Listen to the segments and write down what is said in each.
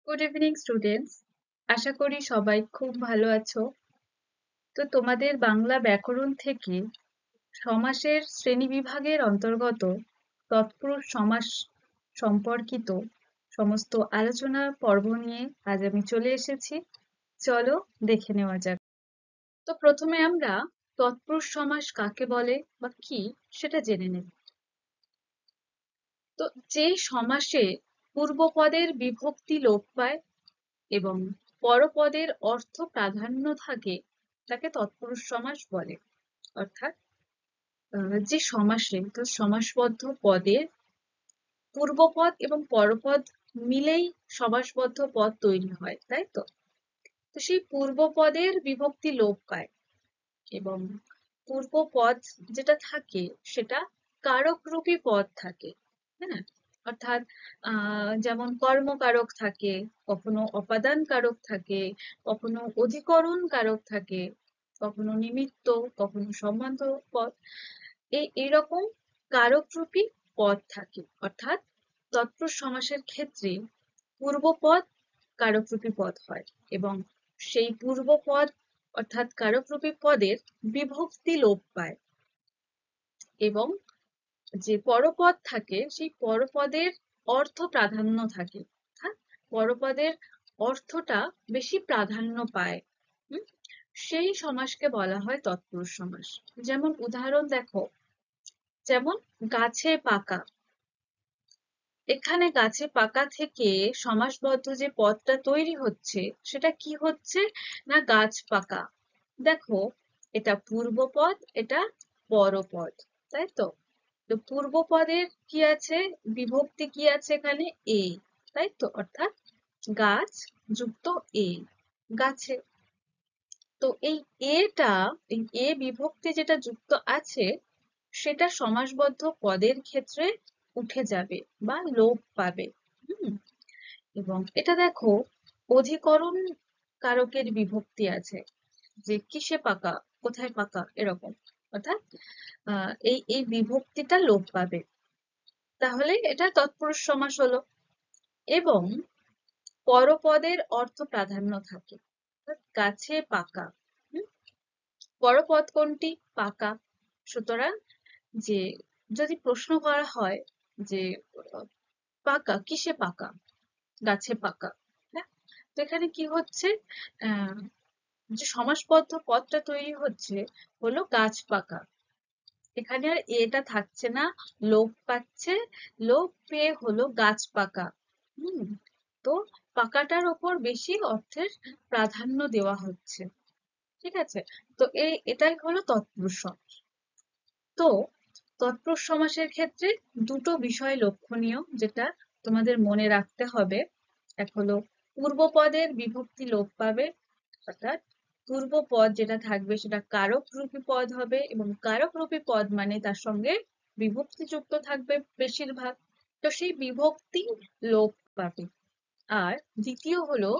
Good evening students. আশা করি সবাই খুব ভালো আছো। তো তোমাদের বাংলা ব্যাকরণ থেকে সমাসের শ্রেণীবিভাগের অন্তর্গত তৎপুরুষ সমাস সম্পর্কিত সমস্ত আলোচনা পর্ব নিয়ে আজ আমি চলে এসেছি। চলো দেখে নেওয়া যাক। তো প্রথমে আমরা তৎপুরুষ সমাস কাকে বলে বা কি সেটা জেনে নেব। তো যে সমাসে পূর্বপদের বিভক্তি লোপ পায় এবং পরপদের অর্থ প্রাধান্য থাকে তাকে তৎপুরুষ সমাস বলে। অর্থাৎ যে সমাসে সমাসবদ্ধ পদের পূর্বপদ এবং পরপদ মিলেই সমাসবদ্ধ পদ তৈরি হয়, তাই তো? তো সেই পূর্বপদের বিভক্তি লোপ পায় এবং পূর্বপদ যেটা থাকে সেটা কারকরূপী পদ থাকে। হ্যাঁ, অর্থাৎ যেমন কর্মকারক থাকে, কখনো অপাদান কারক থাকে, কখনো অধিকরণ কারক থাকে, কখনো নিমিত্ত, কখনো সম্বন্ধ পদ, এইরকম কারকরূপী পদ থাকে। অর্থাৎ তৎপুরুষ সমাসের ক্ষেত্রে পূর্বপদ কারকরূপী পদ হয় এবং সেই পূর্বপদ অর্থাৎ কারকরূপী পদের বিভক্তি লোপ পায় এবং যে পরপদ থাকে সেই পরপদের অর্থ প্রাধান্য থাকে, অর্থাৎ পরপদের অর্থটা বেশি প্রাধান্য পায়। সেই সমাসকে বলা হয় তৎপুরুষ সমাস। যেমন উদাহরণ দেখো, যেমন গাছে পাকা। এখানে গাছে পাকা থেকে সমাসবদ্ধ যে পদটা তৈরি হচ্ছে সেটা কি হচ্ছে না গাছ পাকা। দেখো, এটা পূর্বপদ, এটা পরপদ, তাই তো? তো পূর্বপদের কি আছে, বিভক্তি কি আছে এখানে এ, তাই তো? অর্থাৎ গাছ যুক্ত এ, গাছে। তো এই এটা, এই এ বিভক্তি যেটা যুক্ত আছে সেটা সমাসবদ্ধ পদের ক্ষেত্রে উঠে যাবে বা লোপ পাবে। এবং এটা দেখো, অধিকরণ কারকের বিভক্তি আছে, যে কিসে পাকা, কোথায় পাকা, এরকম। অর্থাৎ এই এই বিভক্তিটা লোপ পাবে, তাহলে এটা তৎপুরুষ সমাস হলো। এবং পরপদের অর্থ প্রাধান্য থাকে, গাছে পাকা। পরপদ কোনটি? পাকা। সুতরাং যে যদি প্রশ্ন করা হয় যে পাকা, কিসে পাকা? গাছে পাকা। হ্যাঁ, তো এখানে কি হচ্ছে, যে সমাসবদ্ধ পদটা তৈরি হচ্ছে হলো গাছ পাকা। এখানে আর এটা থাকছে না, লোপ পাচ্ছে, লোপ পেয়ে হলো গাছ পাকা। তো পাকাটার ওপর বেশি অর্থের প্রাধান্য দেওয়া হচ্ছে। ঠিক আছে? তো এটাই হলো তৎপুরুষ সমাস। তো তৎপুরুষ সমাসের ক্ষেত্রে দুটো বিষয় লক্ষণীয় যেটা তোমাদের মনে রাখতে হবে। এক হলো পূর্বপদের বিভক্তি লোপ পাবে, অর্থাৎ পূর্বপদ যেটা থাকবে সেটা কারক রূপী পদ হবে এবং কারক রূপী পদ মানে তার সঙ্গে বিভক্তি যুক্ত থাকবে বেশিরভাগ। তো সেই বিভক্তি লোপ পাবে। আর দ্বিতীয় হলো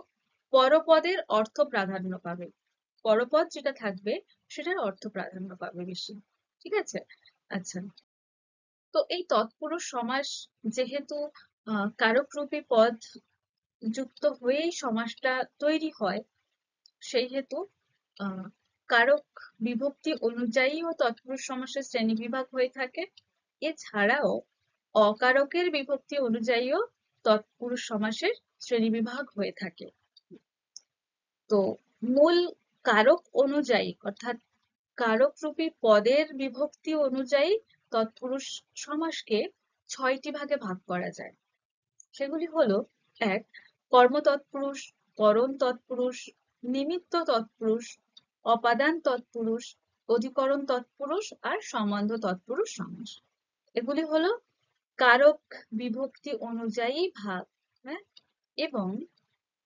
পরপদের অর্থ প্রাধান্য পাবে। পরপদ যেটা থাকবে সেটার অর্থ প্রাধান্য পাবে বেশি। ঠিক আছে? আচ্ছা, তো এই তৎপুরুষ সমাস যেহেতু কারকরূপী পদ যুক্ত হয়েই সমাসটা তৈরি হয়, সেই হেতু কারক বিভক্তি অনুযায়ীও তৎপুরুষ সমাসের শ্রেণীবিভাগ হয়ে থাকে। এছাড়াও অকারকের বিভক্তি অনুযায়ীও তৎপুরুষ সমাসের শ্রেণীবিভাগ হয়ে থাকে। তো মূল কারক অনুযায়ী অর্থাৎ কারকরূপী পদের বিভক্তি অনুযায়ী তৎপুরুষ সমাসকে ৬টি ভাগে ভাগ করা যায়। সেগুলি হলো: ১. কর্মতৎপুরুষ, করণ তৎপুরুষ, নিমিত্ত তৎপুরুষ, অপাদান তৎপুরুষ, অধিকরণ তৎপুরুষ আর সম্বন্ধ তৎপুরুষ সমাস। এগুলি হলো কারক বিভক্তি অনুযায়ী ভাগ। হ্যাঁ, এবং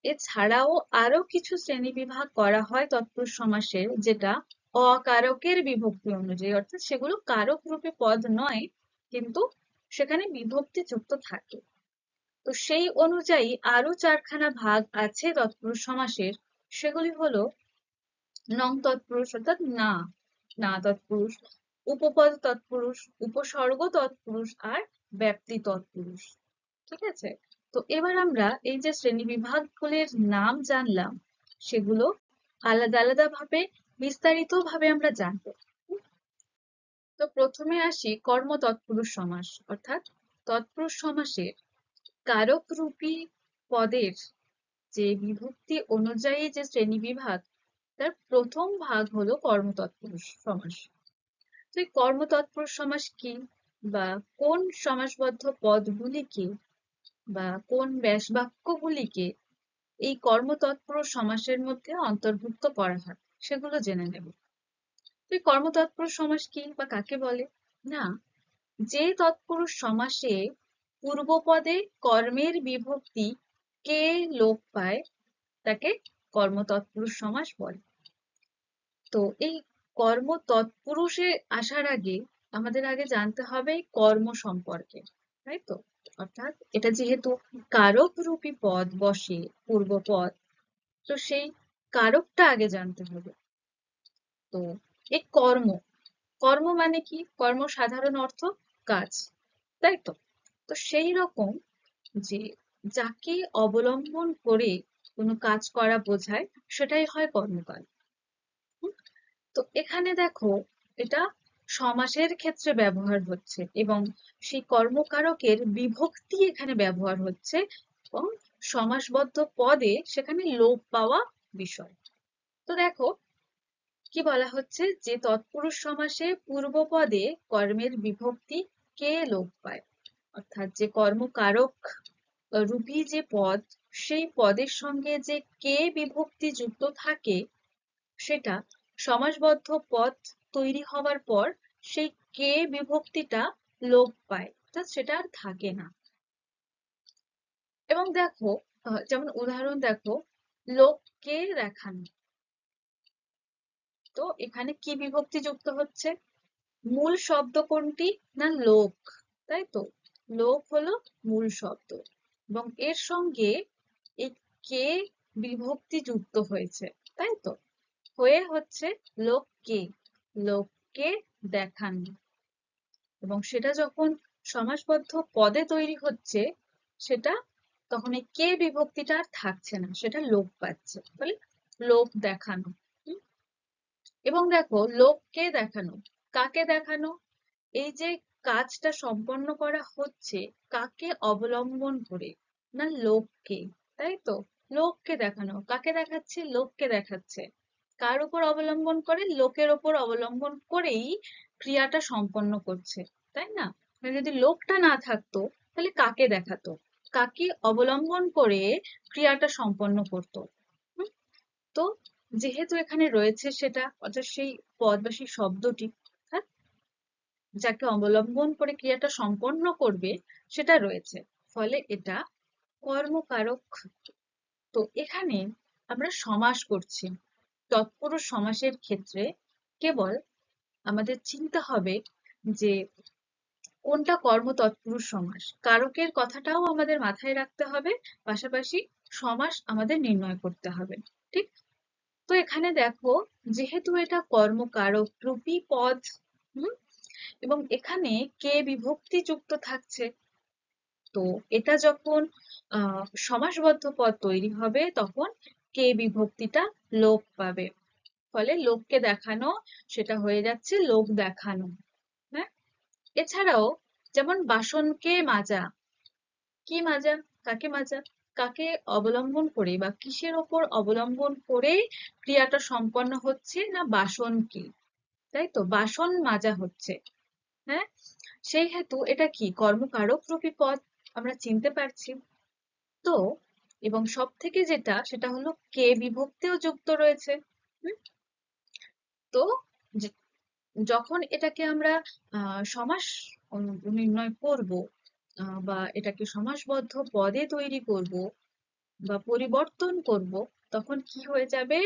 এছাড়াও আরো কিছু শ্রেণীবিভাগ করা হয় তৎপুরুষ সমাসের, যেটা অকারকের বিভক্তি অনুযায়ী, অর্থাৎ সেগুলো কারক রূপে পদ নয় কিন্তু সেখানে বিভক্তি যুক্ত থাকে। তো সেই অনুযায়ী আরো 4খানা ভাগ আছে তৎপুরুষ সমাসের। সেগুলি হলো নং তৎপুরুষ অর্থাৎ না, না তৎপুরুষ, উপপদ তৎপুরুষ, উপসর্গ তৎপুরুষ আর ব্যাপ্তি তৎপুরুষ। ঠিক আছে? তো এবার আমরা এই যে শ্রেণীবিভাগগুলির নাম জানলাম, সেগুলো আলাদা আলাদা ভাবে বিস্তারিত ভাবে আমরা জানবো। তো প্রথমে আসি কর্ম তৎপুরুষ সমাস, অর্থাৎ তৎপুরুষ সমাসের কারকরূপী পদের যে বিভক্তি অনুযায়ী যে শ্রেণীবিভাগ, তার প্রথম ভাগ হলো কর্ম তৎপুরুষ সমাস। তো এই কর্ম তৎপুরুষ সমাস কি, বা কোন সমাসবদ্ধ পদগুলিকে বা কোন ব্যাসবাক্যগুলিকে এই কর্ম তৎপুরুষ সমাসের মধ্যে অন্তর্ভুক্ত করা হয়, সেগুলো জেনে নেব। তো এই কর্ম তৎপুরুষ সমাস কি বা কাকে বলে? না, যে তৎপুরুষ সমাসে পূর্বপদে কর্মের বিভক্তি কে লোপ পায় তাকে কর্ম তৎপুরুষ সমাস বলে। তো এই কর্ম তৎপুরুষে আসার আগে আমাদের আগে জানতে হবে কর্ম সম্পর্কে, তাই তো? অর্থাৎ এটা যেহেতু কারক রূপী পদ বসে, পূর্বপদ, তো সেই কারকটা আগে জানতে হবে। তো এই কর্ম, কর্ম মানে কি? কর্ম সাধারণ অর্থ কাজ, তাই তো? তো সেই রকম যে যাকে অবলম্বন করে কোনো কাজ করা বোঝায়, সেটাই হয় কর্মকাল। হুম? তো এখানে দেখো, এটা সমাসের ক্ষেত্রে ব্যবহার হচ্ছে এবং সেই কর্মকারকের বিভক্তি এখানে ব্যবহার হচ্ছে এবং সমাসবদ্ধ পদে সেখানে লোপ পাওয়া বিষয়। তো দেখো কি বলা হচ্ছে, যে তৎপুরুষ সমাসে পূর্বপদে কর্মের বিভক্তি কে লোপ পায়, অর্থাৎ যে কর্মকারক রূপী যে পদ, সেই পদের সঙ্গে যে কে বিভক্তি যুক্ত থাকে, সেটা সমাসবদ্ধ পদ তৈরি হওয়ার পর সেই কে বিভক্তিটা লোপ পায়, অর্থাৎ সেটা আর থাকে না। এবং দেখো, যেমন উদাহরণ দেখো, লোককে দেখানো। তো এখানে কি বিভক্তি যুক্ত হচ্ছে? মূল শব্দ কোনটি? না লোক, তাই তো? লোক হলো মূল শব্দ এবং এর সঙ্গে এই কে বিভক্তি যুক্ত হয়েছে, তাই তো? হয়ে হচ্ছে লোককে, লোককে দেখানো। এবং সেটা যখন সমাসবদ্ধ পদে তৈরি হচ্ছে, সেটা তখন এই কে বিভক্তিটা আর থাকছে না, সেটা লোপ পাচ্ছে, বলে লোক দেখানো। হুম? এবং দেখো, লোককে দেখানো, কাকে দেখানো? এই যে কাজটা সম্পন্ন করা হচ্ছে, কাকে অবলম্বন করে? না লোককে, তাই তো? লোককে দেখানো, কাকে দেখাচ্ছে? লোককে দেখাচ্ছে। কার উপর অবলম্বন করে? লোকের উপর অবলম্বন করেই ক্রিয়াটা সম্পন্ন করছে, তাই না? মানে যদি লোকটা না থাকতো, তাহলে কাকে দেখাতো? কাকে অবলম্বন করে ক্রিয়াটা সম্পন্ন করতো? হুম? তো যেহেতু এখানে রয়েছে সেটা, অর্থাৎ সেই পদ বা সেই শব্দটি, অর্থাৎ যাকে অবলম্বন করে ক্রিয়াটা সম্পন্ন করবে, সেটা রয়েছে, ফলে এটা কর্মকারক। তো এখানে আমরা সমাস করছি। তৎপুরুষ সমাসের ক্ষেত্রে কেবল আমাদের চিন্তা হবে যে কোনটা কর্ম তৎপুরুষ সমাস, কারকের কথাটাও আমাদের মাথায় রাখতে হবে, পাশাপাশি সমাস আমাদের নির্ণয় করতে হবে, ঠিক? তো এখানে দেখো, যেহেতু এটা কর্মকারক রূপী পদ, হুম, এবং এখানে কে বিভক্তি যুক্ত থাকছে, তো এটা যখন সমাসবদ্ধ পদ তৈরি হবে, তখন কে বিভক্তিটা লোপ পাবে, ফলে লোককে দেখানো সেটা হয়ে যাচ্ছে লোক দেখানো। হ্যাঁ, এছাড়াও যেমন বাসনকে মাজা, কি মাজা? কাকে মাজা? কাকে অবলম্বন করে বা কিসের ওপর অবলম্বন করে ক্রিয়াটা সম্পন্ন হচ্ছে? না বাসনকে, তাই তো? বাসন মাজা হচ্ছে। হ্যাঁ, সেই হেতু এটা কি কর্মকারক রূপী পদ, আমরা চিনতে পারছি। তো এবং সব থেকে যেটা, সেটা হলো কে বিভক্তিও যুক্ত রয়েছে। হুম? তো যখন এটাকে আমরা সমাস নির্ণয় করব, বা এটাকে সমাসবদ্ধ পদে তৈরি করব বা পরিবর্তন করব, তখন কি হয়ে যাবে?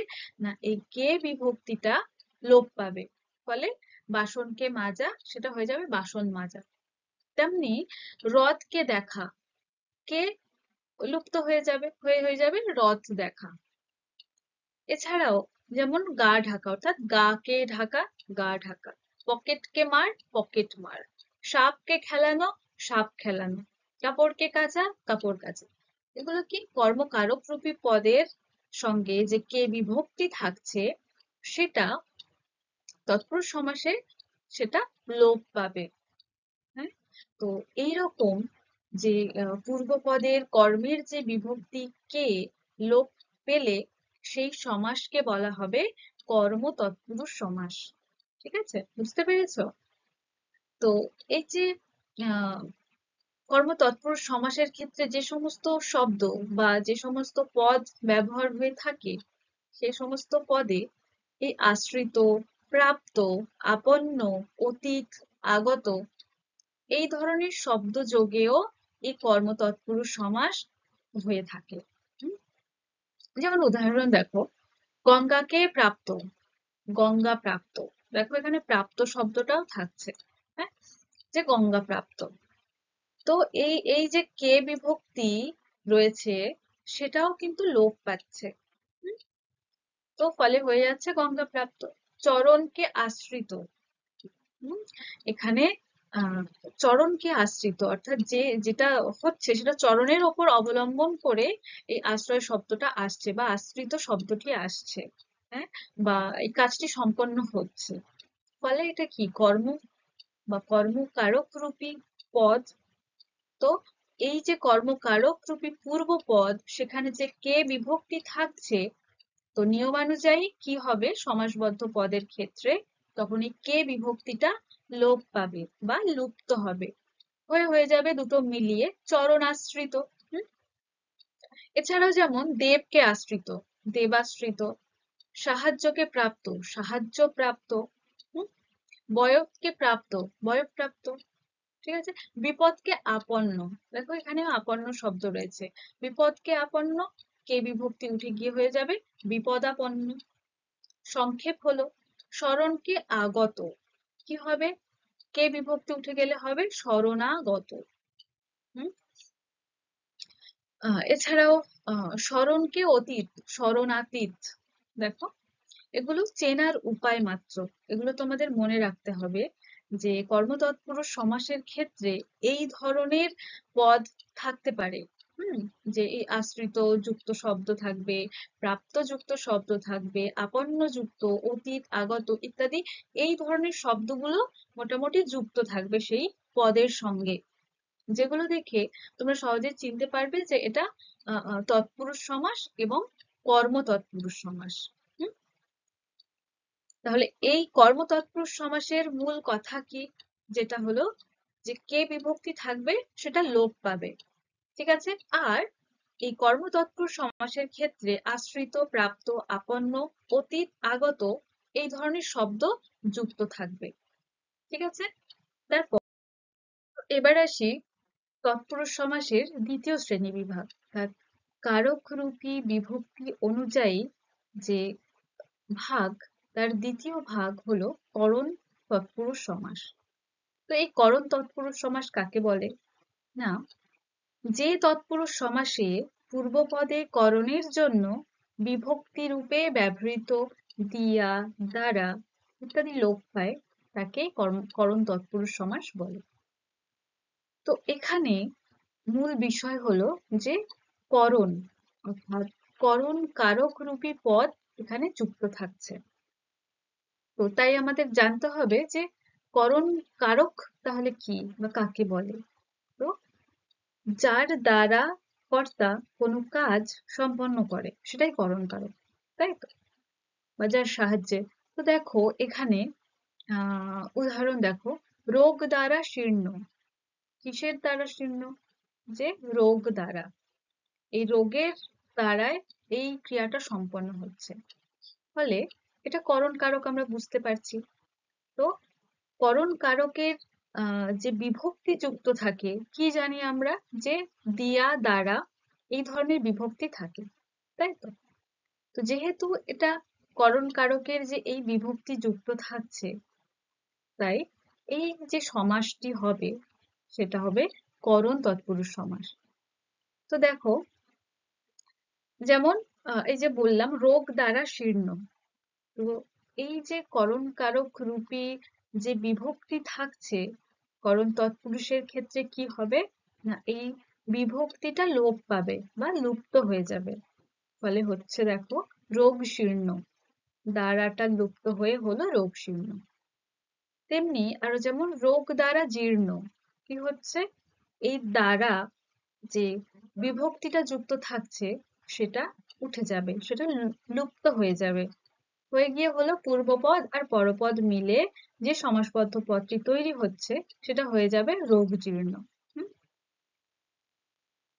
না এই কে বিভক্তিটা লোপ পাবে, ফলে বাসনকে মাজা সেটা হয়ে যাবে বাসন মাজা। তেমনি হ্রদকে দেখা, কে লুপ্ত হয়ে যাবে, হয়ে যাবে হ্রদ দেখা। এছাড়াও যেমন গা ঢাকা, অর্থাৎ গা কে ঢাকা, গা ঢাকা। পকেটকে মার, পকেট মার। সাপকে খেলানো, সাপ খেলানো। কাপড়কে কাচা, কাপড় কাচে। এগুলো কি কর্মকারক রূপী পদের সঙ্গে যে কে বিভক্তি থাকছে সেটা তৎপুরুষ সমাসে সেটা লোপ পাবে। হ্যাঁ, তো এইরকম যে পূর্বপদের কর্মের যে বিভক্তি কে লোপ পেলে সেই সমাসকে বলা হবে কর্ম তৎপুরুষ সমাস। ঠিক আছে, বুঝতে পেরেছো? তো এই যে আহ কর্ম তৎপুরুষ সমাসের ক্ষেত্রে যে সমস্ত শব্দ বা যে সমস্ত পদ ব্যবহার হয়ে থাকে সে সমস্ত পদে এই আশ্রিত, প্রাপ্ত, আপন্ন, অতীত, আগত এই ধরনের শব্দ যোগেও এই কর্ম তৎপুরুষ সমাস হয়ে থাকে। হুম? যেমন উদাহরণ দেখো, গঙ্গাকে প্রাপ্ত, গঙ্গা প্রাপ্ত। দেখো এখানে প্রাপ্ত শব্দটাও থাকছে। হ্যাঁ, যে গঙ্গা প্রাপ্ত। তো এই এই যে কে বিভক্তি রয়েছে সেটাও কিন্তু লোপ পাচ্ছে। হুম? তো ফলে হয়ে যাচ্ছে গঙ্গা প্রাপ্ত। চরণকে আশ্রিত। হুম? এখানে আহ চরণকে আশ্রিত অর্থাৎ যে যেটা হচ্ছে সেটা চরণের ওপর অবলম্বন করে এই আশ্রয় শব্দটা আসছে বা আশ্রিত শব্দটি আসছে। হ্যাঁ, বা এই কাজটি সম্পন্ন হচ্ছে। ফলে এটা কি কর্ম বা কর্মকারক রূপী পদ। তো এই যে কর্মকারক রূপী পূর্বপদ সেখানে যে কে বিভক্তি থাকছে, তো নিয়মানুযায়ী কি হবে সমাসবদ্ধ পদের ক্ষেত্রে, তখন এই কে বিভক্তিটা লোপ পাবে বা লুপ্ত হবে, হয়ে যাবে দুটো মিলিয়ে চরণাশ্রিত। হুম? এছাড়াও যেমন দেবকে আশ্রিত, দেবাশ্রিত, সাহায্যকে প্রাপ্ত, সাহায্য প্রাপ্ত, হুম? বয়বকে প্রাপ্ত, বয়ব প্রাপ্ত। ঠিক আছে, বিপদকে আপন্ন। দেখো এখানেও আপন্ন শব্দ রয়েছে। বিপদকে আপন্ন, কে বিভক্তি উঠে গিয়ে হয়ে যাবে বিপদাপন্ন। সংক্ষেপ হলো স্মরণকে আগত, কি হবে কে বিভক্তি উঠে গেলে হবে শরণাগত। হুম? এছাড়াও স্মরণকে অতীত, শরণাতীত। দেখো এগুলো চেনার উপায় মাত্র, এগুলো তোমাদের মনে রাখতে হবে যে কর্মতৎপুরুষ সমাসের ক্ষেত্রে এই ধরনের পদ থাকতে পারে। হুম, যে এই আশ্রিত যুক্ত শব্দ থাকবে, প্রাপ্ত যুক্ত শব্দ থাকবে, আপন্ন যুক্ত, অতীত, আগত ইত্যাদি এই ধরনের শব্দগুলো মোটামুটি যুক্ত থাকবে সেই পদের সঙ্গে, যেগুলো দেখে তোমরা সহজে চিনতে পারবে যে এটা তৎপুরুষ সমাস এবং কর্ম তৎপুরুষ সমাস। হুম? তাহলে এই কর্ম তৎপুরুষ সমাসের মূল কথা কি, যেটা হলো যে কে বিভক্তি থাকবে সেটা লোপ পাবে। ঠিক আছে, আর এই কর্ম তৎপুরুষ সমাসের ক্ষেত্রে আশ্রিত, প্রাপ্ত, আপন্ন, অতীত, আগত এই ধরনের শব্দ যুক্ত থাকবে। ঠিক আছে, তারপর এবার আসি তৎপুরুষ সমাসের দ্বিতীয় শ্রেণী বিভাগ, অর্থাৎ কারক রূপী বিভক্তি অনুযায়ী যে ভাগ, তার দ্বিতীয় ভাগ হলো করণ তৎপুরুষ সমাস। তো এই করণ তৎপুরুষ সমাস কাকে বলে? না, যে তৎপুরুষ সমাসে পূর্বপদে করণের জন্য বিভক্তি রূপে ব্যবহৃত দিয়া, দ্বারা ইত্যাদি লোপ পায় তাকে করণ তৎপুরুষ সমাস বলে। তো এখানে মূল বিষয় হলো যে করণ, অর্থাৎ করণ কারক রূপী পদ এখানে যুক্ত থাকছে। তো তাই আমাদের জানতে হবে যে করণ কারক তাহলে কি বা কাকে বলে। তো যার দ্বারা কর্তা কোনো কাজ সম্পন্ন করে সেটাই করণ কারক, তাই তো, বা যার সাহায্যে। তো দেখো এখানে উদাহরণ দেখো, রোগ দ্বারা শীর্ণ, কিসের দ্বারা শীর্ণ? যে রোগ দ্বারা, এই রোগের দ্বারায় এই ক্রিয়াটা সম্পন্ন হচ্ছে, ফলে এটা করণ কারক আমরা বুঝতে পারছি। তো করণ কারকের যে বিভক্তি যুক্ত থাকে কি জানি আমরা, যে দিয়া, দ্বারা এই ধরনের বিভক্তি থাকে, তাই তো। তো যেহেতু এটা করণ কারকের যে এই বিভক্তি যুক্ত থাকছে, তাই এই যে সমাসটি হবে সেটা হবে করণ তৎপুরুষ সমাস। তো দেখো যেমন এই যে বললাম রোগ দ্বারা শীর্ণ, তো এই যে করণ কারক রূপী যে বিভক্তি থাকছে করণ তৎপুরুষের ক্ষেত্রে কি হবে, না এই বিভক্তিটা লোপ পাবে বা লুপ্ত হয়ে যাবে। ফলে হচ্ছে দেখো রোগ শীর্ণ, দ্বারাটা লুপ্ত হয়ে হলো রোগ শীর্ণ। তেমনি আরো যেমন রোগ দ্বারা জীর্ণ, কি হচ্ছে এই দ্বারা যে বিভক্তিটা যুক্ত থাকছে সেটা উঠে যাবে, সেটা লুপ্ত হয়ে যাবে, হয়ে গিয়ে হলো পূর্বপদ আর পরপদ মিলে যে সমাসবদ্ধ পদটি তৈরি হচ্ছে সেটা হয়ে যাবে রোগ জীর্ণ।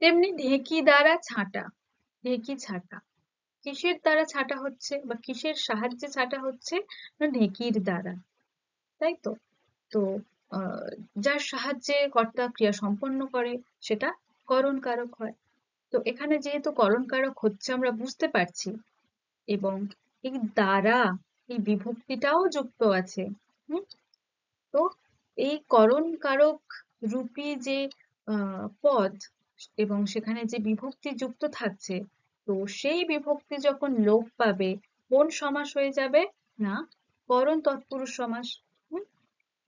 তেমনি ঢেঁকি দ্বারা ছাঁটা, ঢেঁকি ছাঁটা কিসের দ্বারা ছাঁটা হচ্ছে বা কিসের সাহায্যে ছাঁটা হচ্ছে? না ঢেঁকির দ্বারা, তাই তো। তো যার সাহায্যে কর্তা ক্রিয়া সম্পন্ন করে সেটা করণ কারক হয়। তো এখানে যেহেতু করণ কারক হচ্ছে আমরা বুঝতে পারছি, এবং এই দ্বারা এই বিভক্তিটাও যুক্ত আছে। হুম তো এই করণ কারক রূপী যে পদ এবং সেখানে যে বিভক্তি যুক্ত থাকছে, তো সেই বিভক্তি যখন লোপ পাবে কোন সমাস হয়ে যাবে? না করণ তৎপুরুষ সমাস।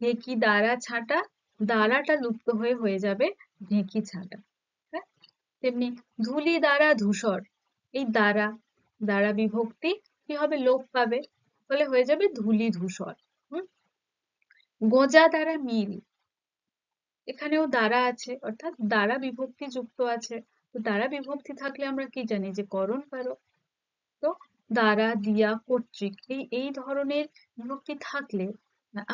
ঢেঁকি দ্বারা ছাঁটা, দ্বারাটা লুপ্ত হয়ে হয়ে যাবে ঢেঁকি ছাঁটা। হ্যাঁ, তেমনি ধূলি দ্বারা ধূসর, এই দ্বারা দ্বারা বিভক্তি কি হবে? লোপ পাবে, ফলে হয়ে যাবে ধূলি ধূসর। গোঁজা দ্বারা মিল, এখানেও দ্বারা আছে অর্থাৎ দ্বারা বিভক্তি যুক্ত আছে। তো দ্বারা বিভক্তি থাকলে আমরা কি জানি যে করণ কারক। তো দ্বারা দিয়া কর্তৃক এই এই ধরনের বিভক্তি থাকলে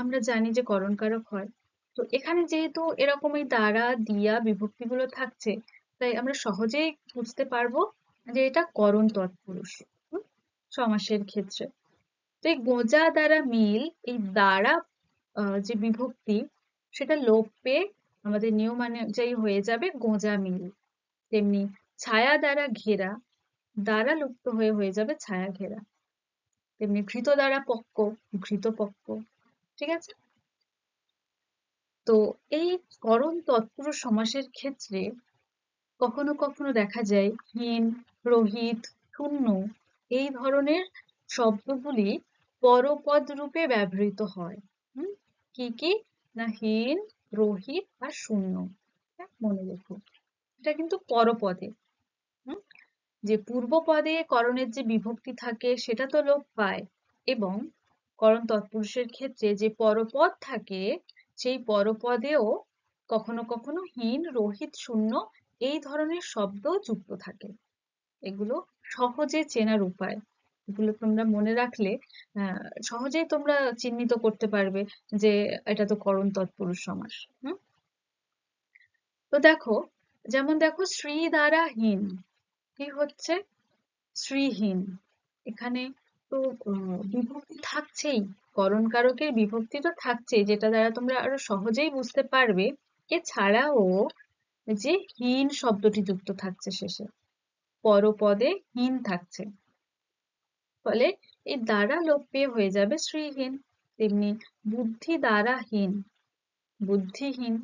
আমরা জানি যে করণ কারক হয়। তো এখানে যেহেতু এরকম এই দ্বারা দিয়া বিভক্তিগুলো থাকছে, তাই আমরা সহজেই বুঝতে পারবো যে এটা করণ তৎপুরুষ সমাসের ক্ষেত্রে। তো এই গোঁজা দ্বারা মিল, এই দ্বারা যে বিভক্তি সেটা লোপ পেয়ে আমাদের নিয়ম অনুযায়ী হয়ে যাবে গোঁজা মিল। তেমনি ছায়া দ্বারা ঘেরা, দ্বারা লুপ্ত হয়ে হয়ে যাবে ছায়া ঘেরা। তেমনি ঘৃত দ্বারা পক্ক, ঘৃত পক্ক। ঠিক আছে। তো এই করণ তৎপুরুষ সমাসের ক্ষেত্রে কখনো কখনো দেখা যায় হীন, রহিত, শূন্য এই ধরনের শব্দগুলি পরপদ রূপে ব্যবহৃত হয়। কি কি? না হীন, রহিত আর শূন্য। মনে রেখো এটা কিন্তু পরপদে। যে পূর্বপদে করণের যে বিভক্তি থাকে সেটা তো লোপ পায়, এবং করণ তৎপুরুষের ক্ষেত্রে যে পরপদ থাকে সেই পরপদেও কখনো কখনো হীন, রহিত, শূন্য এই ধরনের শব্দ যুক্ত থাকে। এগুলো সহজে চেনার উপায়, এগুলো তোমরা মনে রাখলে সহজেই তোমরা চিহ্নিত করতে পারবে যে এটা তো করণ তৎপুরুষ সমাস। তো দেখো, যেমন দেখো শ্রী দ্বারা হীন, কি হচ্ছে? শ্রীহীন। এখানে তো বিভক্তি থাকছেই, করণ কারকের বিভক্তি তো থাকছেই, যেটা দ্বারা তোমরা আরো সহজেই বুঝতে পারবে। এছাড়াও যে হীন শব্দটি যুক্ত থাকছে শেষে, পরপদে হীন থাকছে, ফলে এই দ্বারা লোপ পেয়ে হয়ে যাবে শ্রীহীন। তেমনি বুদ্ধি দ্বারা হীন, বুদ্ধিহীন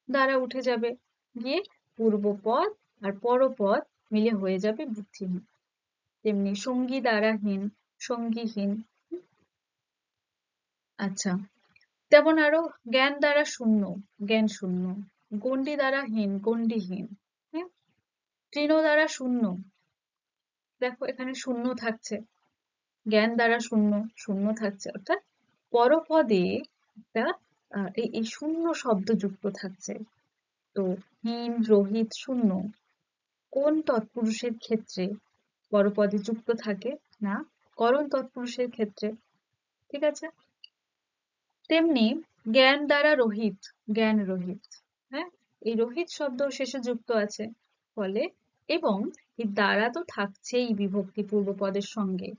দ্বারা উঠে যাবে, গিয়ে পূর্বপদ আর পরপদ মিলে হয়ে যাবে বুদ্ধিহীন। তেমনি সঙ্গী দ্বারা হীন, সঙ্গীহীন। আচ্ছা, তেমন আরো জ্ঞান দ্বারা শূন্য, জ্ঞান শূন্য। গণ্ডি দ্বারা হীন, গণ্ডিহীন। হ্যাঁ, তৃণ দ্বারা শূন্য, দেখো এখানে শূন্য থাকছে, জ্ঞান দ্বারা শূন্য, শূন্য থাকছে, অর্থাৎ পরপদে একটা এই শূন্য শব্দ যুক্ত থাকছে। তো হীন, রহিত, শূন্য কোন তৎপুরুষের ক্ষেত্রে পরপদে যুক্ত থাকে? না করণ তৎপুরুষের ক্ষেত্রে। ঠিক আছে। তেমনি জ্ঞান দ্বারা রহিত, জ্ঞান রহিত। হ্যাঁ, এই রহিত শব্দ শেষে যুক্ত আছে, ফলে এবং এই দ্বারা তো থাকছেই বিভক্তি পূর্বপদের সঙ্গে,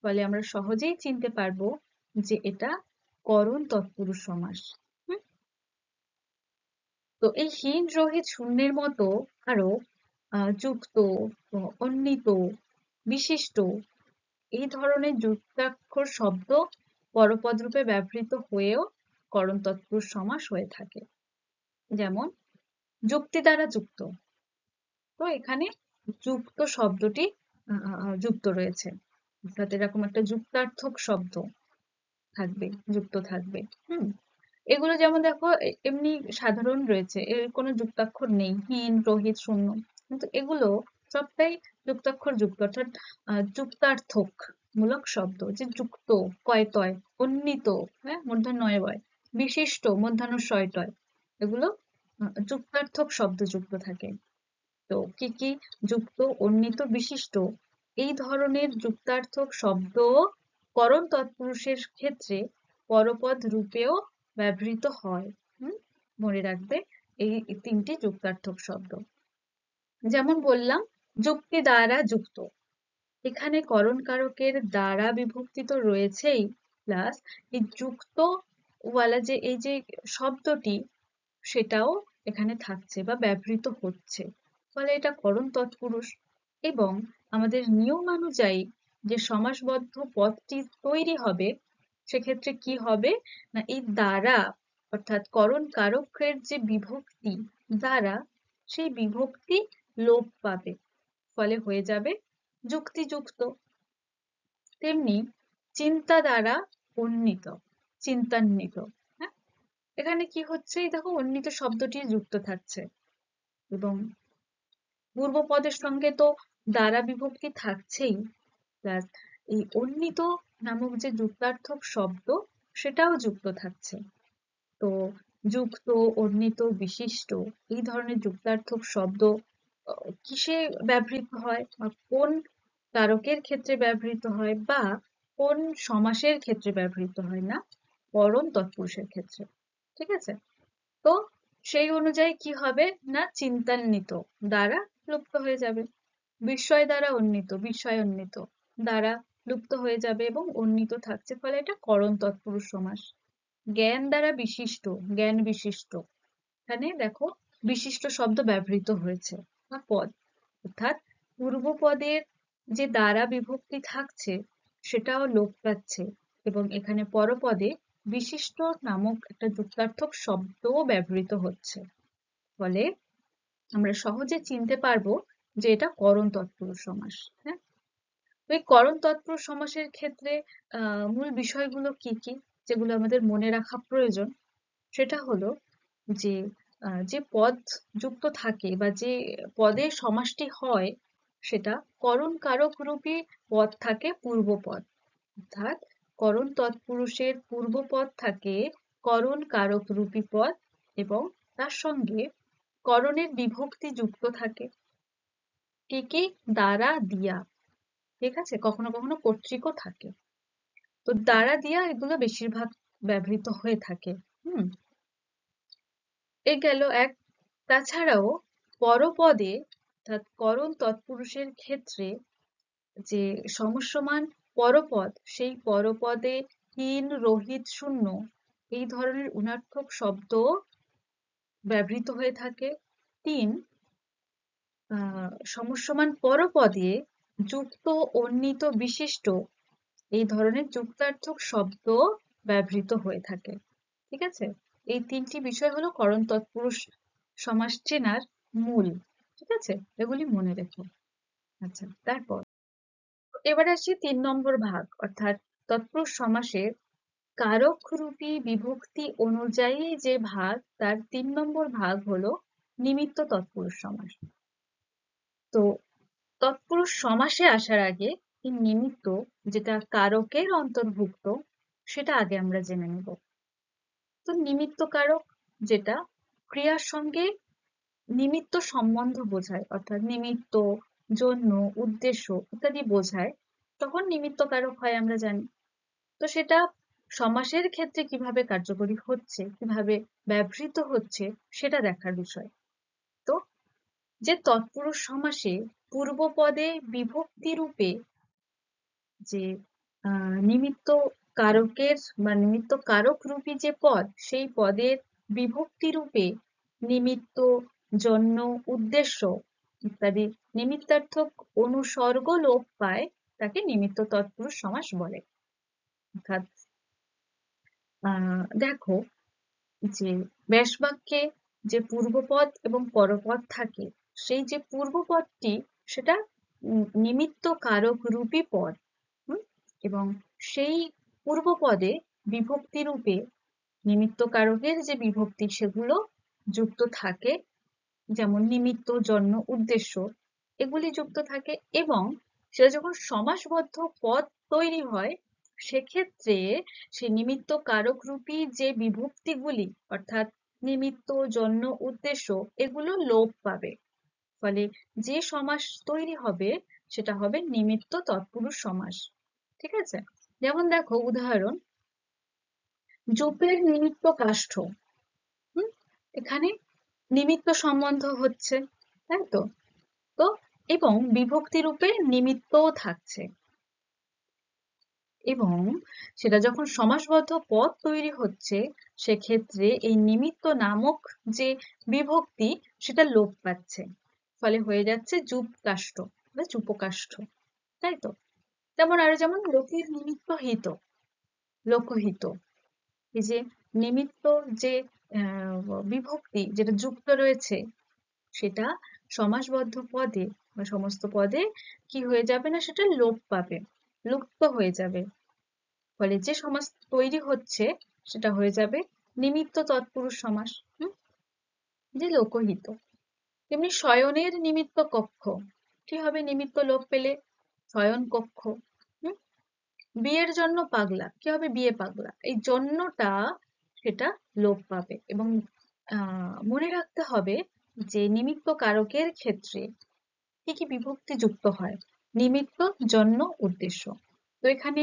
ফলে আমরা সহজেই চিনতে পারবো যে এটা করণ তৎপুরুষ সমাস। তো এই হীন, রহিত, শূন্যের মতো আরো যুক্ত, অন্বিত, বিশিষ্ট এই ধরনের যুক্তাক্ষর শব্দ পরপদ রূপে ব্যবহৃত হয়েও করণ তৎপুরুষ সমাস হয়ে থাকে। যেমন যুক্তি দ্বারা যুক্ত, তো এখানে যুক্ত শব্দটি যুক্ত রয়েছে, অর্থাৎ এরকম একটা যুক্তার্থক শব্দ থাকবে, যুক্ত থাকবে। এগুলো যেমন দেখো এমনি সাধারণ রয়েছে, এর কোনো যুক্তাক্ষর নেই, হীন, রহিত, শূন্য, কিন্তু এগুলো সবটাই যুক্তাক্ষর যুক্ত, অর্থাৎ যুক্তার্থক মূলক শব্দ, যে যুক্ত, কয় তয়, অন্বিত, হ্যাঁ মূর্ধন্য য় বয়, বিশিষ্ট মূর্ধন্য ষয় টয়, এগুলো যুক্তার্থক শব্দ যুক্ত থাকে। তো কি কি? যুক্ত, অন্বিত, বিশিষ্ট, এই ধরনের যুক্তার্থক শব্দ করণ তৎপুরুষের ক্ষেত্রে পরপদ রূপেও ব্যবহৃত হয়। মনে রাখবে এই তিনটি যুক্তার্থক শব্দ। যেমন বললাম যুক্তি দ্বারা যুক্ত, এখানে করণ কারকের দ্বারা বিভক্তি তো রয়েছেই, প্লাস এই যুক্ত ওয়ালা যে এই যে শব্দটি, সেটাও এখানে থাকছে বা ব্যবহৃত হচ্ছে, ফলে এটা করণ তৎপুরুষ। এবং আমাদের নিয়ম অনুযায়ী যে সমাসবদ্ধ পদটি তৈরি হবে, সেক্ষেত্রে কি হবে না, এই দ্বারা অর্থাৎ করণ কারকের যে বিভক্তি দ্বারা, সেই বিভক্তি লোপ পাবে, ফলে হয়ে যাবে যুক্তিযুক্ত। তেমনি চিন্তা দ্বারা উন্নীত, চিন্তান্বিত, হ্যাঁ, এখানে কি হচ্ছে, এই দেখো উন্নীত শব্দটি যুক্ত থাকছে, এবং পূর্বপদের সঙ্গে তো দ্বারা বিভক্তি থাকছেই, প্লাস এই উন্নীত নামক যে যুক্তার্থক শব্দ, সেটাও যুক্ত থাকছে। তো যুক্ত, উন্নীত, বিশিষ্ট, এই ধরনের যুক্তার্থক শব্দ কিসে ব্যবহৃত হয়, বা কোন কারকের ক্ষেত্রে ব্যবহৃত হয়, বা কোন সমাসের ক্ষেত্রে ব্যবহৃত হয়, না করণ তৎপুরুষের ক্ষেত্রে। ঠিক আছে? তো সেই অনুযায়ী কি হবে না, চিন্তান্বিত দ্বারা লুপ্ত হয়ে যাবে, বিস্ময় দ্বারা উন্নীত, বিস্ময়ান্বিত দ্বারা লুপ্ত হয়ে যাবে এবং উন্নীত থাকছে, ফলে এটা করণ তৎপুরুষ সমাস। জ্ঞান দ্বারা বিশিষ্ট, জ্ঞান বিশিষ্ট, এখানে দেখো বিশিষ্ট শব্দ ব্যবহৃত হয়েছে, বা পদ, অর্থাৎ পূর্বপদের যে দ্বারা বিভক্তি থাকছে সেটাও লোপ পাচ্ছে, এবং এখানে পরপদে বিশিষ্ট নামক একটা যুক্তার্থক শব্দও ব্যবহৃত হচ্ছে, ফলে আমরা সহজে চিনতে পারবো যে এটা করণ তৎপুরুষ সমাস। হ্যাঁ, তো এই করণ তৎপুরুষ সমাসের ক্ষেত্রে মূল বিষয়গুলো কি কি, যেগুলো আমাদের মনে রাখা প্রয়োজন, সেটা হলো যে যে পদ যুক্ত থাকে বা যে পদে সমাসটি হয়, সেটা করণ কারক রূপী পদ থাকে পূর্বপদ, অর্থাৎ করণ তৎপুরুষের পূর্বপদ থাকে করণ কারক রূপী পদ, এবং তার সঙ্গে করণের বিভক্তি যুক্ত থাকে কি কি, দ্বারা দিয়া, ঠিক আছে, কখনো কখনো কর্তৃকও থাকে। তো দ্বারা দিয়া এগুলো বেশিরভাগ ব্যবহৃত হয়ে থাকে। হুম, এ গেল এক। তাছাড়াও পরপদে অর্থাৎ করণ তৎপুরুষের ক্ষেত্রে যে সমস্যমান পরপদ, সেই পরপদে হীন, রহিত, শূন্য, এই ধরনের ঋণাত্মক শব্দ ব্যবহৃত হয়ে থাকে। ৩, সমস্যমান পরপদে যুক্ত, উন্নীত, বিশিষ্ট, এই ধরনের যুক্তার্থক শব্দ ব্যবহৃত হয়ে থাকে। ঠিক আছে? এই তিনটি বিষয় হলো করণ তৎপুরুষ সমাস চেনার মূল। ঠিক আছে? এগুলি মনে রেখো। আচ্ছা, তারপর এবার আসি ৩ নম্বর ভাগ, অর্থাৎ তৎপুরুষ সমাসের কারকরূপী বিভক্তি অনুযায়ী যে ভাগ, তার ৩ নম্বর ভাগ হলো নিমিত্ত তৎপুরুষ সমাস। তো তৎপুরুষ সমাসে আসার আগে এই নিমিত্ত, যেটা কারকের অন্তর্ভুক্ত, সেটা আগে আমরা জেনে নেব। তো নিমিত্ত কারক যেটা ক্রিয়ার সঙ্গে নিমিত্ত সম্বন্ধ বোঝায়, অর্থাৎ নিমিত্ত, জন্য, উদ্দেশ্য ইত্যাদি বোঝায়, তখন নিমিত্ত কারক হয় আমরা জানি। তো সেটা সমাসের ক্ষেত্রে কিভাবে কার্যকরী হচ্ছে, কিভাবে ব্যবহৃত হচ্ছে, সেটা দেখার বিষয়। তো যে তৎপুরুষ সমাসে পূর্বপদে বিভক্তি রূপে যে নিমিত্ত কারকের বা নিমিত্ত কারক রূপী যে পদ, সেই পদের বিভক্তি রূপে নিমিত্ত, জন্য, উদ্দেশ্য ইত্যাদি নিমিত্তার্থক অনুসর্গ লোপ পায়, তাকে নিমিত্ত তৎপুরুষ সমাস বলে। অর্থাৎ দেখো যে ব্যাসবাক্যে যে পূর্বপদ এবং পরপদ থাকে, সেই যে পূর্বপদটি সেটা নিমিত্ত কারক রূপী পদ, এবং সেই পূর্বপদে বিভক্তি রূপে নিমিত্ত কারকের যে বিভক্তি সেগুলো যুক্ত থাকে, যেমন নিমিত্ত, জন্য, উদ্দেশ্য, এগুলি যুক্ত থাকে। এবং সেটা যখন সমাসবদ্ধ পদ তৈরি হয়, সেক্ষেত্রে সে নিমিত্ত কারক রূপী যে বিভক্তিগুলি অর্থাৎ নিমিত্ত, জন্য, উদ্দেশ্য, এগুলো লোপ পাবে। ফলে যে সমাস তৈরি হবে সেটা হবে নিমিত্ত তৎপুরুষ সমাস। ঠিক আছে? যেমন দেখো উদাহরণ, জুপের নিমিত্ত কাষ্ঠ। এখানে নিমিত্ত সম্বন্ধ হচ্ছে, তাই তো? তো এবং বিভক্তি রূপে নিমিত্তও থাকছে, এবং সেটা যখন সমাসবদ্ধ পদ তৈরি হচ্ছে, সেক্ষেত্রে এই নিমিত্ত নামক যে বিভক্তি সেটা লোপ পাচ্ছে। ফলে হয়ে যাচ্ছে যুপ কাষ্ঠ বা যুপকাষ্ঠ, তাই তো? যেমন লোকের নিমিত্ত হিত, লোকহিত। এই যে নিমিত্ত যে বিভক্তি যেটা যুক্ত রয়েছে, সেটা সমাসবদ্ধ পদে বা সমস্ত পদে কি হয়ে যাবে না, সেটা লোপ পাবে, লুপ্ত হয়ে যাবে। ফলে যে সমাস তৈরি হচ্ছে সেটা হয়ে যাবে নিমিত্ত তৎপুরুষ সমাস, যে লোকহিত। তেমনি শয়নের নিমিত্ত কক্ষ, কি হবে নিমিত্ত লোপ পেলে? শয়ন কক্ষ। বিয়ের জন্য পাগলা, কি হবে? বিয়ে পাগলা। এই জন্যটা সেটা লোপ পাবে। এবং মনে রাখতে হবে যে নিমিত্ত কারকের ক্ষেত্রে কি কি বিভক্তি যুক্ত হয়? নিমিত্ত, জন্য, উদ্দেশ্য। তো এখানে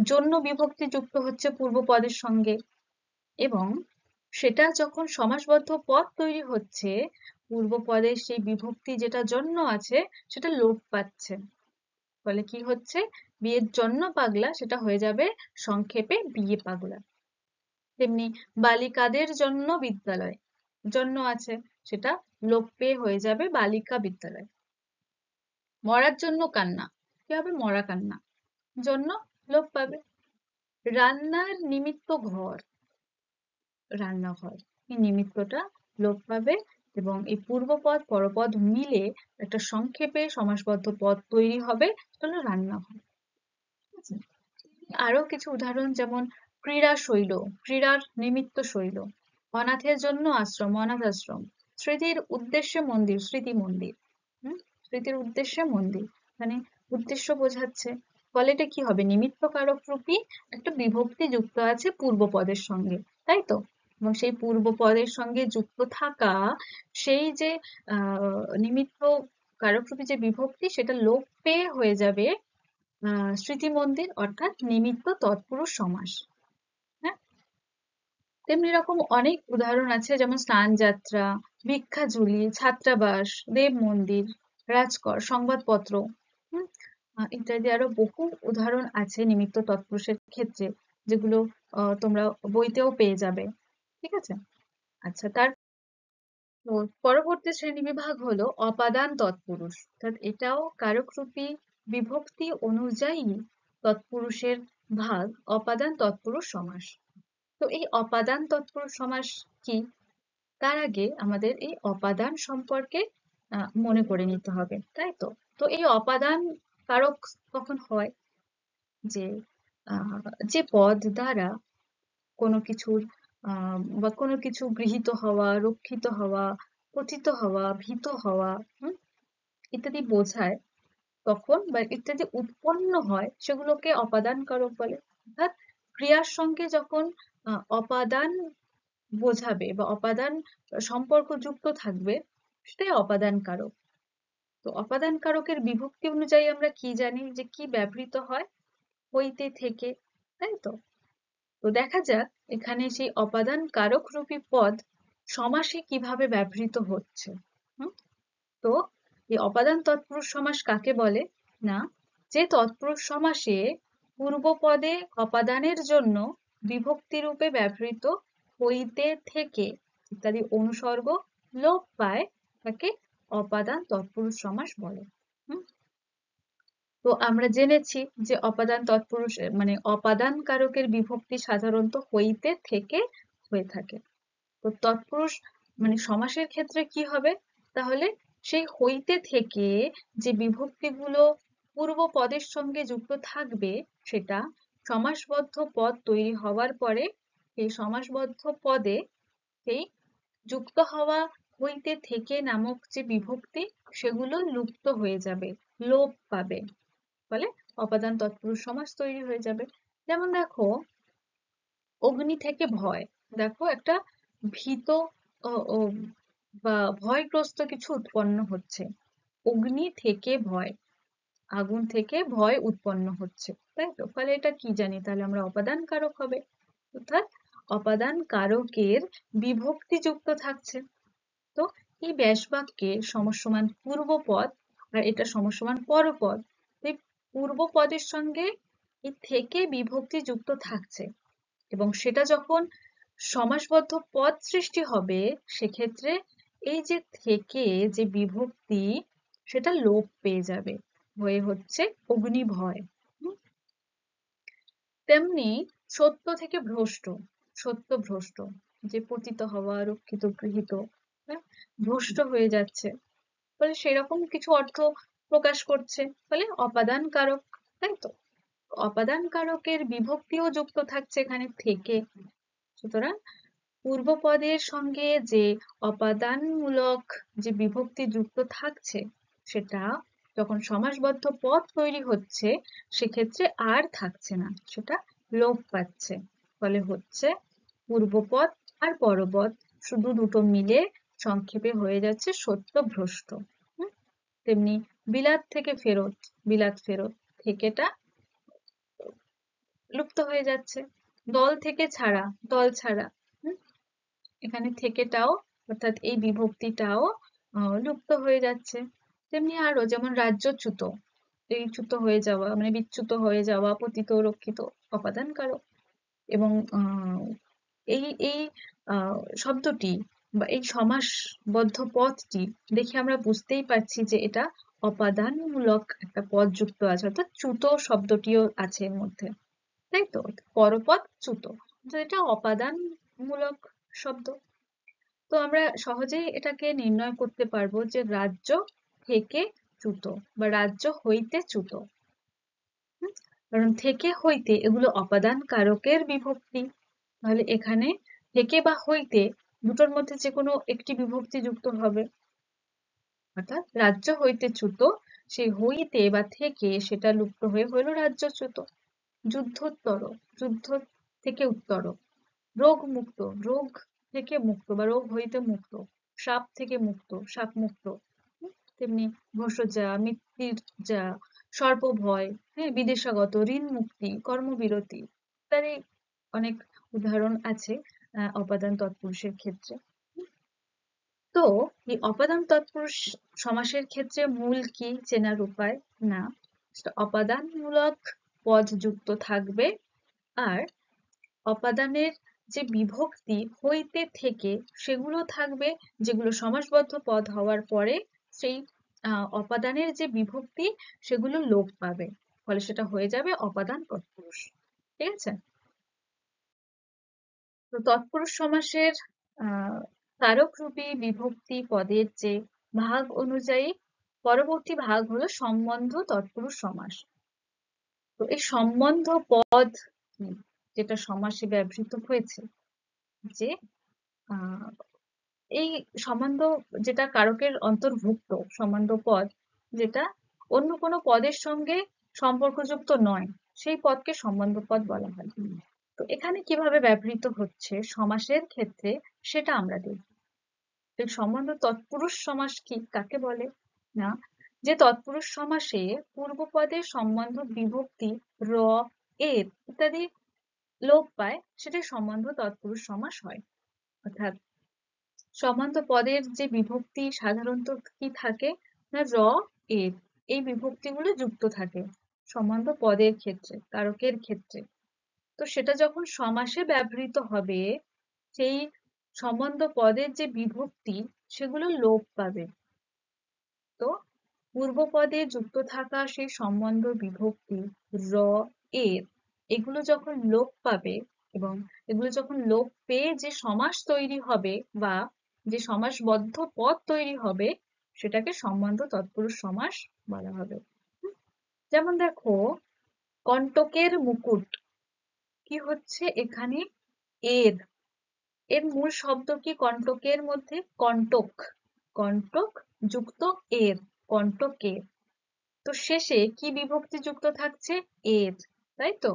জন্য বিভক্তি যুক্ত হচ্ছে পূর্ব পদের সঙ্গে, এবং সেটা যখন সমাসবদ্ধ পদ তৈরি হচ্ছে, পূর্ব পদের সেই বিভক্তি যেটা জন্য আছে সেটা লোপ পাচ্ছে। ফলে কি হচ্ছে? বিয়ের জন্য পাগলা সেটা হয়ে যাবে সংক্ষেপে বিয়ে পাগলা। তেমনি বালিকাদের জন্য বিদ্যালয়, জন্য আছে, সেটা লোপ পেয়ে হয়ে যাবে বালিকা বিদ্যালয়। মরার জন্য কান্না, কি হবে? মরা কান্না। জন্য লোপ পাবে। রান্নার নিমিত্ত ঘর, রান্নাঘর, এই নিমিত্তটা লোপ পাবে, এবং এই পূর্বপদ পরপদ মিলে একটা সংক্ষেপে সমাসবদ্ধ পদ তৈরি হবে, সেটা হলো রান্নাঘর। আরো কিছু উদাহরণ, যেমন ক্রীড়া শৈল, ক্রীড়ার নিমিত্ত শৈল। অনাথের জন্য আশ্রম, অনাথ আশ্রম। স্মৃতির উদ্দেশ্যে মন্দির, স্মৃতি মন্দির। স্মৃতির উদ্দেশ্যে মন্দির, মানে উদ্দেশ্য বোঝাচ্ছে। ফলে এটা কি হবে? নিমিত্ত কারক রূপী একটা বিভক্তি যুক্ত আছে পূর্ব পদের সঙ্গে, তাই তো? এবং সেই পূর্ব পদের সঙ্গে যুক্ত থাকা সেই যে নিমিত্ত কারক রূপী যে বিভক্তি, সেটা লোপ পেয়ে হয়ে যাবে স্মৃতি মন্দির, অর্থাৎ নিমিত্ত তৎপুরুষ সমাস। হ্যাঁ, তেমনি এরকম অনেক উদাহরণ আছে, যেমন স্নান যাত্রা, ভিক্ষাঝুলি, ছাত্রাবাস, দেব মন্দির, রাজকর, সংবাদপত্র, ইত্যাদি আরো বহু উদাহরণ আছে নিমিত্ত তৎপুরুষের ক্ষেত্রে, যেগুলো তোমরা বইতেও পেয়ে যাবে। ঠিক আছে? আচ্ছা, তার পরবর্তী শ্রেণীবিভাগ হলো অপাদান তৎপুরুষ। অর্থাৎ এটাও কারকরূপী বিভক্তি অনুযায়ী তৎপুরুষের ভাগ অপাদান তৎপুরুষ সমাস। তো এই অপাদান তৎপুরুষ সমাস কি? তার আগে আমাদের এই অপাদান সম্পর্কে মনে করে নিতে হবে, তাই তো? তো এই অপাদান কারক কখন হয়? যে যে পদ দ্বারা কোনো কিছুর বা কোনো কিছু গৃহীত হওয়া, রক্ষিত হওয়া, পতিত হওয়া, ভীত হওয়া ইত্যাদি বোঝায়, তখন বা ইত্যাদি উৎপন্ন হয়, সেগুলোকে অপাদান কারক বলে। অর্থাৎ ক্রিয়ার সঙ্গে যখন অপাদান বোঝাবে বা অপাদান সম্পর্ক যুক্ত থাকবে, সেটাই অপাদান কারক। তো অপাদান কারকের বিভক্তি অনুযায়ী আমরা কি জানি যে কি ব্যবহৃত হয়? হইতে, থেকে, তাই তো? তো দেখা যাক এখানে সেই অপাদান কারক রূপী পদ সমাসে কিভাবে ব্যবহৃত হচ্ছে। তো এই অপাদান তৎপুরুষ সমাস কাকে বলে? না, যে তৎপুরুষ সমাসে পূর্ব পদে অপাদানের জন্য বিভক্তি রূপে ব্যবহৃত হইতে, থেকে ইত্যাদি অনুসর্গ লোপ পায়, তাকে অপাদান তৎপুরুষ সমাস বলে। তো আমরা জেনেছি যে অপাদান তৎপুরুষ মানে অপাদান কারকের বিভক্তি সাধারণত হইতে, থেকে হয়ে থাকে। তো তৎপুরুষ মানে সমাসের ক্ষেত্রে কি হবে? তাহলে সেই হইতে, থেকে যে বিভক্তিগুলো পূর্ব পদের সঙ্গে যুক্ত থাকবে, সেটা সমাসবদ্ধ পদ তৈরি হওয়ার পরে এই সমাসবদ্ধ পদে সেই যুক্ত হওয়া হইতে থেকে নামক যে বিভক্তি সেগুলো লুপ্ত হয়ে যাবে, লোপ পাবে, ফলে অপাদান তৎপুরুষ সমাস তৈরি হয়ে যাবে। যেমন দেখো, অগ্নি থেকে ভয়, দেখো একটা ভীত বা ভয়গ্রস্ত কিছু উৎপন্ন হচ্ছে। অগ্নি থেকে ভয়, আগুন থেকে ভয় উৎপন্ন হচ্ছে, তাই তো? ফলে এটা কি জানি, তাহলে আমরা অপাদান কারক হবে, অর্থাৎ অপাদান কারকের বিভক্তি যুক্ত থাকছে। তো এই ব্যাস বাক্যে সমসমান পূর্বপদ আর এটা সমসমান পরপদ, এই পূর্বপদের সঙ্গে এই থেকে বিভক্তি যুক্ত থাকছে, এবং সেটা যখন সমাসবদ্ধ পদ সৃষ্টি হবে সেক্ষেত্রে এই যে থেকে যে বিভক্তি সেটা লোপ পেয়ে যাবে, হয়ে হচ্ছে অগ্নিভয়। তেমনি সত্য থেকে ভ্রষ্ট, সত্য ভ্রষ্ট, যে পতিত হওয়া, রক্ষিত, গৃহীত, হ্যাঁ, ভ্রষ্ট হয়ে যাচ্ছে, ফলে সেরকম কিছু অর্থ প্রকাশ করছে, ফলে অপাদান কারক, তাই তো? অপাদান কারকের বিভক্তিও যুক্ত থাকছে এখানে থেকে। সুতরাং পূর্বপদের সঙ্গে যে অপাদানমূলক যে বিভক্তি যুক্ত থাকছে সেটা যখন সমাসবদ্ধ পদ তৈরি হচ্ছে সেক্ষেত্রে আর থাকছে না, সেটা লোপ পাচ্ছে, ফলে হচ্ছে পূর্বপদ আর পরপদ শুধু দুটো মিলে সংক্ষেপে হয়ে যাচ্ছে সত্যভ্রষ্ট। তেমনি বিলাত থেকে ফেরত, বিলাত ফেরত, থেকেটা লুপ্ত হয়ে যাচ্ছে। দল থেকে ছাড়া, দল ছাড়া, এখানে থেকেটাও অর্থাৎ এই বিভক্তিটাও লুপ্ত হয়ে যাচ্ছে। তেমনি আরো যেমন রাজ্যচ্যুত, এই চ্যুত হয়ে যাওয়া মানে বিচ্যুত হয়ে যাওয়া, পতিত, রক্ষিত, অপাদান কারক। এবং এই এই শব্দটি বা এই সমাসবদ্ধ পদটি দেখে আমরা বুঝতেই পারছি যে এটা অপাদানমূলক একটা পদ যুক্ত আছে, অর্থাৎ চ্যুত শব্দটিও আছে এর মধ্যে, তাই তো? পরপদ চ্যুত, তো এটা অপাদানমূলক শব্দ। তো আমরা সহজেই এটাকে নির্ণয় করতে পারবো যে রাজ্য থেকে চ্যুত বা রাজ্য হইতে চ্যুত, কারণ থেকে হইতে এগুলো অপাদান কারকের বিভক্তি, তাহলে এখানে থেকে বা হইতে দুটোর মধ্যে যে কোনো একটি বিভক্তি যুক্ত হবে, অর্থাৎ রাজ্য হইতে চ্যুত, সেই হইতে বা থেকে সেটা লুপ্ত হয়ে হলো রাজ্যচ্যুত। যুদ্ধোত্তর, যুদ্ধ থেকে উত্তর, রোগ মুক্ত, রোগ থেকে মুক্ত বা রোগ হইতে মুক্ত, সাপ থেকে মুক্ত, সাপ মুক্ত। তেমনি ভস্যজা, মৃত্যুর যা, সর্প ভয়, হ্যাঁ, বিদেশাগত, ঋণ মুক্তি, কর্মবিরতি ইত্যাদি অনেক উদাহরণ আছে অপাদান তৎপুরুষের ক্ষেত্রে। তো এই অপাদান তৎপুরুষ সমাসের ক্ষেত্রে মূল কি চেনার উপায়? না, সেটা অপাদানমূলক পদ যুক্ত থাকবে, আর অপাদানের যে বিভক্তি হইতে থেকে সেগুলো থাকবে, যেগুলো সমাসবদ্ধ পদ হওয়ার পরে সেই অপাদানের যে বিভক্তি সেগুলো লোপ পাবে, ফলে সেটা হয়ে যাবে অপাদান তৎপুরুষ। ঠিক আছে? তো তৎপুরুষ সমাসের কারকরূপী বিভক্তি পদের যে ভাগ অনুযায়ী পরবর্তী ভাগ হলো সম্বন্ধ তৎপুরুষ সমাস। তো এই সম্বন্ধ পদ যেটা সমাসে ব্যবহৃত হয়েছে, যে এই সম্বন্ধ যেটা কারকের অন্তর্ভুক্ত সম্বন্ধ পদ, যেটা অন্য কোনো পদের সঙ্গে সম্পর্কযুক্ত নয়, সেই পদকে সম্বন্ধ পদ বলা হয়। তো এখানে কিভাবে ব্যবহৃত হচ্ছে সমাসের ক্ষেত্রে সেটা আমরা দেখব। এই সম্বন্ধ তৎপুরুষ সমাস কি কাকে বলে? না, যে তৎপুরুষ সমাসে পূর্বপদের সম্বন্ধ বিভক্তি র, এর ইত্যাদি লোপ পায়, সেটাই সম্বন্ধ তৎপুরুষ সমাস হয়। অর্থাৎ সম্বন্ধ পদের যে বিভক্তি সাধারণত কি থাকে না, র, এর, এই বিভক্তিগুলো যুক্ত থাকে সম্বন্ধ পদের ক্ষেত্রে, কারকের ক্ষেত্রে। তো সেটা যখন সমাসে ব্যবহৃত হবে সেই সম্বন্ধ পদের যে বিভক্তি সেগুলো লোপ পাবে। তো পূর্বপদে যুক্ত থাকা সেই সম্বন্ধ বিভক্তি র, এর, এগুলো যখন লোপ পাবে এবং এগুলো যখন লোপ পেয়ে যে সমাস তৈরি হবে বা যে সমাসবদ্ধ পদ তৈরি হবে সেটাকে সম্বন্ধ তৎপুরুষ সমাস বলা হবে। যেমন দেখো, কণ্টকের মুকুট, কি হচ্ছে এখানে? এর, এর মূল শব্দ কি কণ্টকের মধ্যে? কণ্টক, কণ্টক যুক্ত এর, কণ্টকের। তো শেষে কি বিভক্তি যুক্ত থাকছে? এর, তাই তো?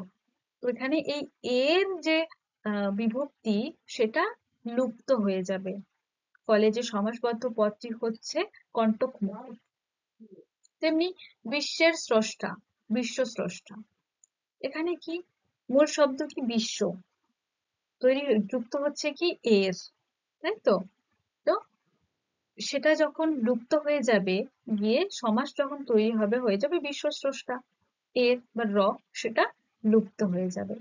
তো এখানে এই এর যে বিভক্তি সেটা লুপ্ত হয়ে যাবে, ফলে যে সমাসবদ্ধ পদটি হচ্ছে কণ্টকমুখ। তেমনি বিশ্বের স্রষ্টা, বিশ্ব স্রষ্টা, এখানে কি মূল শব্দ কি? বিশ্ব, তৈরি যুক্ত হচ্ছে কি? এর, তাই তো? তো সেটা যখন লুপ্ত হয়ে যাবে, গিয়ে সমাস যখন তৈরি হবে, হয়ে যাবে বিশ্ব স্রষ্টা, এর বা র, সেটা লুপ্ত হয়ে যাবে।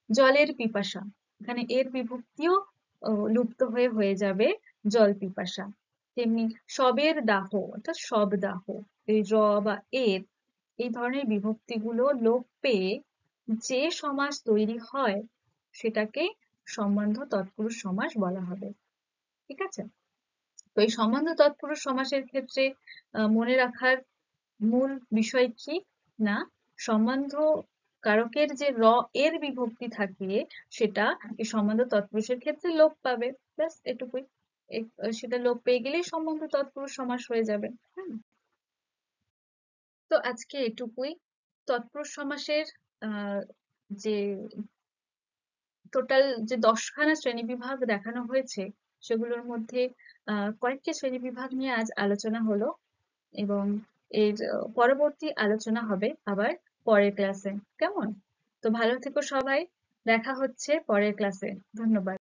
জলের পিপাসা, এখানে এর বিভক্তিও লুপ্ত হয়ে যাবে জল পিপাসা। তেমনি সবের দাহ, অর্থাৎ সব দাহ, এই র বা এর, এই ধরনের বিভক্তিগুলো লোপ পেয়ে যে সমাস তৈরি হয় সেটাকে সম্বন্ধ তৎপুরুষ সমাস বলা হবে। ঠিক আছে? তো এই সম্বন্ধ তৎপুরুষ সমাসের ক্ষেত্রে মনে রাখার মূল বিষয় কি না, সম্বন্ধ কারকের যে র এর বিভক্তি থাকে সেটা এই সম্বন্ধ তৎপুরুষের ক্ষেত্রে লোপ পাবে, ব্যাস এটুকুই। সেটা লোপ পেয়ে গেলেই সম্বন্ধ তৎপুরুষ সমাস হয়ে যাবে। তো আজকে এটুকুই। তৎপুরুষ সমাসের যে টোটাল যে 10খানা শ্রেণীবিভাগ দেখানো হয়েছে সেগুলোর মধ্যে কয়েকটি শ্রেণীবিভাগ নিয়ে আজ আলোচনা হলো, এবং এর পরবর্তী আলোচনা হবে আবার পরের ক্লাসে। কেমন? তো ভালো থেকো সবাই, দেখা হচ্ছে পরের ক্লাসে। ধন্যবাদ।